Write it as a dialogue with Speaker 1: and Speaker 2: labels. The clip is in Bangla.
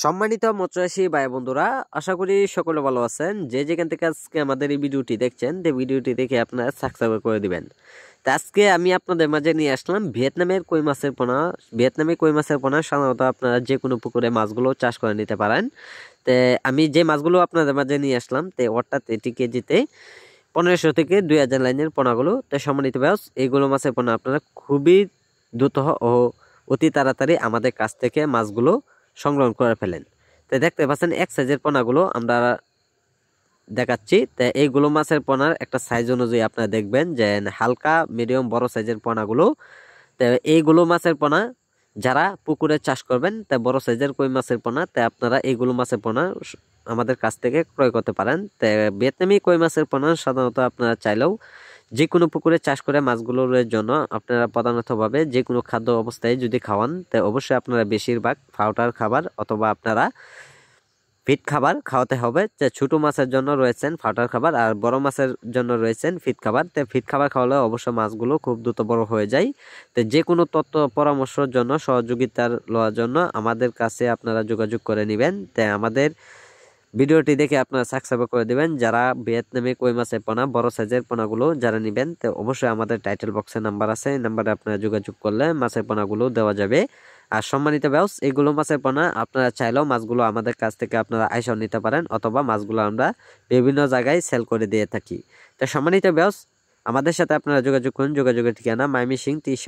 Speaker 1: সম্মানিত মৎস্যচাষী ভাই বন্ধুরা, আশা করি সকলে ভালো আছেন। যে যেখান থেকে আজকে আমাদের এই ভিডিওটি দেখছেন, এই ভিডিওটি দেখে আপনারা সাবস্ক্রাইব করে দিবেন। তো আজকে আমি আপনাদের মাঝে নিয়ে আসলাম ভিয়েতনামের কই মাছের পোনা। ভিয়েতনামি কই মাছের পোনা সাধারণত আপনারা যে কোনো পুকুরে মাছগুলো চাষ করে নিতে পারেন। তো আমি যে মাছগুলো আপনাদের মাঝে নিয়ে আসলাম, তো অর্থাৎ এটি কেজিতে 1500 থেকে 2000 লাইনের পোনাগুলো। তো সম্মানিত ভাইস, এইগুলো মাছের পোনা আপনারা খুবই দ্রুত ও অতি তাড়াতাড়ি আমাদের কাছ থেকে মাছগুলো সংগ্রহ করে ফেলেন। তো দেখতে পাচ্ছেন এক সাইজের পোনাগুলো আমরা দেখাচ্ছি। তো এইগুলো মাছের পোনার একটা সাইজ অনুযায়ী আপনারা দেখবেন যে হালকা মিডিয়াম বড় সাইজের পোনাগুলো। তো এইগুলো মাছের পোনা যারা পুকুরে চাষ করবেন, তা বড় সাইজের কই মাছের পোনা, তা আপনারা এইগুলো মাছের পোনা আমাদের কাছ থেকে ক্রয় করতে পারেন। তো ভিয়েতনামি কই মাছের পোনা সাধারণত আপনারা চাইলেও যে কোনো পুকুরে চাষ করে মাছগুলোর জন্য আপনারা প্রধানতভাবে যে কোনো খাদ্য অবস্থায় যদি খাওয়ান, তো অবশ্যই আপনারা বেশিরভাগ পাউডার খাবার অথবা আপনারা ফিট খাবার খাওয়াতে হবে। যে ছোটো মাছের জন্য রয়েছেন পাউডার খাবার, আর বড় মাছের জন্য রয়েছেন ফিট খাবার। তো ফিট খাবার খাওয়ালে অবশ্য মাছগুলো খুব দ্রুত বড় হয়ে যায়। তো যে কোনো তথ্য পরামর্শের জন্য সহযোগিতার লওয়ার জন্য আমাদের কাছে আপনারা যোগাযোগ করে নেবেন। তো আমাদের ভিডিওটি দেখে আপনারা সাবস্ক্রাইব করে দিবেন। যারা ভিয়েতনামে কই মাছের পোনা বড় সাইজের পোনাগুলো যারা নেবেন, তো অবশ্যই আমাদের টাইটেল বক্সে নাম্বার আছে, এই নাম্বারে আপনারা যোগাযোগ করলে মাছের পোনাগুলো দেওয়া যাবে। আর সম্মানিত ব্যবস, এইগুলো মাছের পোনা আপনারা চাইলেও মাছগুলো আমাদের কাছ থেকে আপনারা আইসাও নিতে পারেন, অথবা মাছগুলো আমরা বিভিন্ন জায়গায় সেল করে দিয়ে থাকি। তো সম্মানিত ব্যবস, আমাদের সাথে আপনারা যোগাযোগ করুন। যোগাযোগের ঠিকানা ময়মনসিংহ 30।